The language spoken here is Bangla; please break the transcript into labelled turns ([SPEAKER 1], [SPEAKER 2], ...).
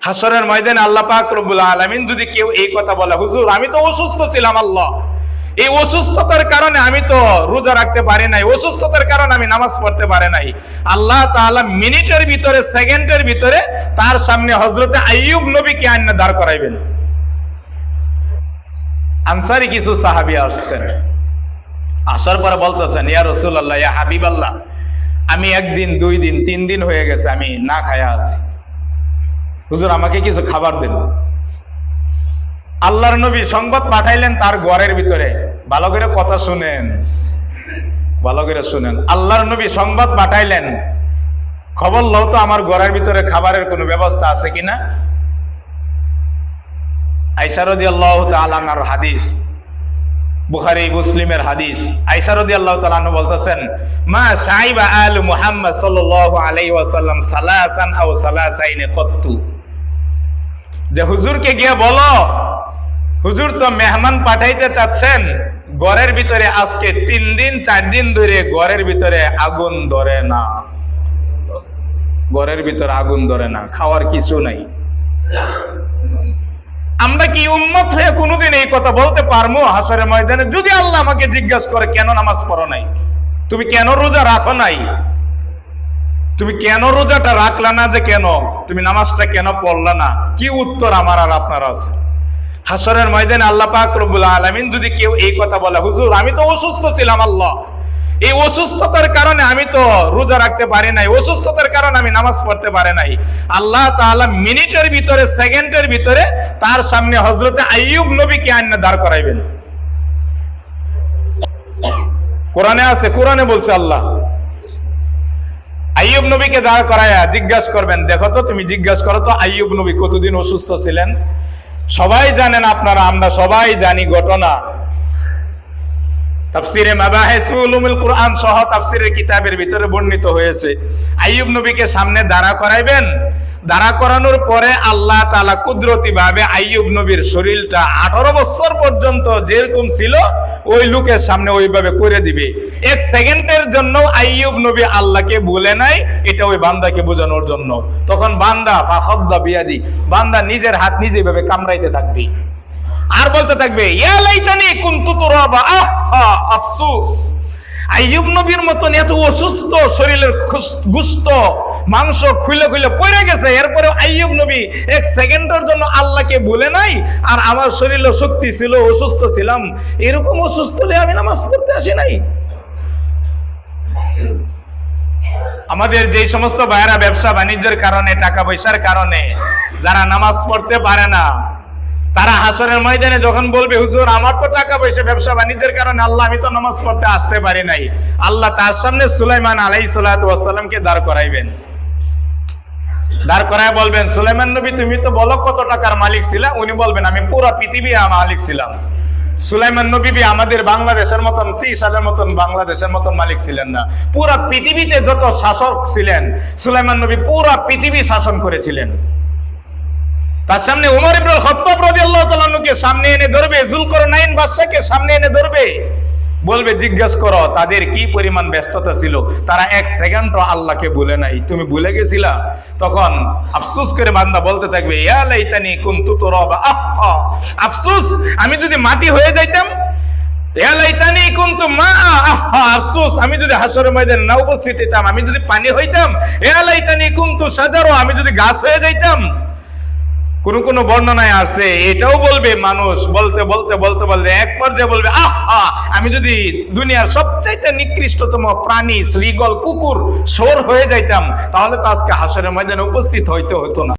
[SPEAKER 1] হাসরের ময়দানে আল্লাহ পাক রব্বুল আলামিন যদি কেউ এই কথা বলে, হুজুর আমি তো অসুস্থ ছিলাম, আল্লাহ এই অসুস্থতার কারণে আমি তো রোজা রাখতে পারি নাই, অসুস্থতার কারণে আমি নামাজ পড়তে পারি নাই, আল্লাহ তাআলা মিনিটের ভিতরে সেকেন্ডের ভিতরে তার সামনে হযরতে আইয়ুব নবীকে আইনা দাঁড় করাইবেন। আনসারী কিছু সাহাবী আসছেন, আসার পরে বলতেছেন, ইয়া রাসূলুল্লাহ, ইয়া হাবিবাল্লাহ, আমি একদিন, 2 দিন, 3 দিন হয়ে গেছে আমি না খায়া আছি, হুজুর আমাকে কিছু খাবার দেন। আল্লাহর নবী সংবাদ পাঠাইলেন তার ঘরের ভিতরে। ভালো করে কথা শুনেন, ভালো করে শুনেন। আল্লাহর নবী সংবাদ পাঠাইলেন, খবর লও তো আমার ঘরের ভিতরে খাবারের কোনো ব্যবস্থা আছে কিনা। আয়েশা রাদিয়াল্লাহু তাআলা আনহার হাদিস, বুখারী মুসলিমের হাদিস। আয়েশা রাদিয়াল্লাহু তাআলা আনহা বলতেছেন, মা শাইবা আলু মুহাম্মদ সাল্লাল্লাহু আলাইহি ওয়াসাল্লাম সালাসান আও সালাসাইন কত্তু, যে হুজুরকে গিয়ে বলো, হুজুর তো মেহমান পাঠাইতে চাচ্ছেন, ঘরের ভিতরে আজকে 3 দিন 4 দিন ধরে ঘরের ভিতরে আগুন ধরে না, ঘরের ভিতরে আগুন ধরে না, খাওয়ার কিছু নাই। আমরা কি উম্মত হয়ে কোনোদিন এই কথা বলতে পারবো হাসরের ময়দানে? যদি আল্লাহ আমাকে জিজ্ঞাসা করে, কেন নামাজ পড়ো নাই, তুমি কেন রোজা রাখো নাই, তুমি কেন রোজাটা রাখলা না, যে কেন তুমি নামাজটা কেন পড়লা না, কি উত্তর আমার আর আপনার আছে? হাসরের ময়দানে আল্লাহ পাক রব্বুল আলামিন যদি কেউ এই কথা বলে, হুজুর আমি তো অসুস্থ ছিলাম, আল্লাহ এই অসুস্থতার কারণে আমি তো রোজা রাখতে পারি নাই, অসুস্থতার কারণে আমি নামাজ পড়তে পারি নাই, আল্লাহ তাআলা মিনিটের ভিতরে সেকেন্ডের ভিতরে তার সামনে হযরতে আইয়ুব নবীকে আইনা দাঁড় করাইবেন। কোরআনে আছে, কোরআনে বলছে আল্লাহ, আইয়ুব নবীকে দাঁড় করায়া জিজ্ঞাসা করবেন, দেখো তো তুমি জিজ্ঞাসা করো তো আইয়ুব নবী কতদিন অসুস্থ ছিলেন। সবাই জানেন, আপনারা আমরা সবাই জানি ঘটনা, তাফসিরে মাবাহিস উলুমুল কুরআন সহ তাফসিরের কিতাবের ভিতরে বর্ণিত হয়েছে। আইয়ুব নবীকে সামনে দাঁড়া করাইবেন, দাঁড়া করানোর পরে আল্লাহ তাআলা কুদরতি ভাবে আইয়ুব নবীর শরীরটা 18 বছর পর্যন্ত যেরকম ছিল ওই লোকের সামনে ওইভাবে করে দিবে। 1 সেকেন্ডের জন্য আইয়ুব নবী আল্লাহকে ভুলে নাই, এটা ওই বান্দাকে বোঝানোর জন্য। তখন বান্দা ফাখাদ্দা বিয়াদি, বান্দা নিজের হাত নিজে ভাবে কামড়াইতে থাকবে আর বলতে থাকবে, ইয়া লাইতানি কুনতু তুরাবা, আহা আফসোস। আইয়ুব নবীর মতন এত অসুস্থ, শরীরের গোশত মাংস খুলে খুলে পড়ে গেছে, এরপরে আইয়ুব নবী 1 সেকেন্ডের জন্য আল্লাহকে ভুলে নাই, আর আমার শরীরে শক্তি ছিল, অসুস্থ ছিলাম, এরকম অসুস্থ হলে আমি নামাজ পড়তে আসি নাই। আমাদের যে সমস্ত ভাইয়েরা ব্যবসা বাণিজ্যের কারণে, টাকা পয়সার কারণে যারা নামাজ পড়তে পারে না, তারা হাসরের ময়দানে যখন বলবে, হুজুর আমার তো টাকা পয়সা ব্যবসা বাণিজ্যের কারণে আল্লাহ আমি তো নামাজ পড়তে আসতে পারি নাই, আল্লাহ তার সামনে সুলাইমান আলাইহিস সালাতু ওয়াস সালামকে দাঁড় করাইবেন। দাঁড় করায় বলবেন, সুলাইমান নবী তুমি তো বলো কত টাকার মালিক ছিলা। উনি বলবেন, আমি পুরো পৃথিবীর মালিক ছিলাম। সুলাইমান নবী আমাদের বাংলাদেশের মতন 30 সালের মতন বাংলাদেশের মতন মালিক ছিলেন না, পুরো পৃথিবীতে যত শাসক ছিলেন সুলাইমান নবী পুরো পৃথিবী শাসন করেছিলেন। তার সামনে উমর ইবনুল খাত্তাব রাদিয়াল্লাহু তাআলা আনহুকে সামনে এনে ধরবে, যুলকারনাইন বাদশাকে সামনে এনে ধরবে, বলবে জিজ্ঞাসা করো তাদের কি পরিমাণ ব্যস্ততা ছিল, তারা 1 সেকেন্ড আল্লাহকে ভুলে নাই, তুমি ভুলে গেছিলা। তখন আফসোস করে বান্দা বলতে থাকবে, ইয়া লাইতানি কুনতু তুরাবা, আহা আফসোস আমি যদি মাটি হয়ে যাইতাম, ইয়া লাইতানি কুনতু মা, আহা আফসোস আমি যদি হাসরের ময়দানে না উপস্থিত হইতাম, আমি যদি পানি হইতাম, ইয়া লাইতানি কুনতু শাজারা আমি যদি গাছ হয়ে যাইতাম। কোন কোন বর্ণনায় আছে এটাও বলবে মানুষ, বলতে বলতে বলতে বলতে এক পর্যায়ে বলবে, আহা আমি যদি দুনিয়ার সবচাইতে নিকৃষ্টতম প্রাণী শ্রীগল কুকুর শোর হয়ে যাইতাম, তাহলে তো আজকে হাসরের ময়দানে উপস্থিত হইতে হতো না।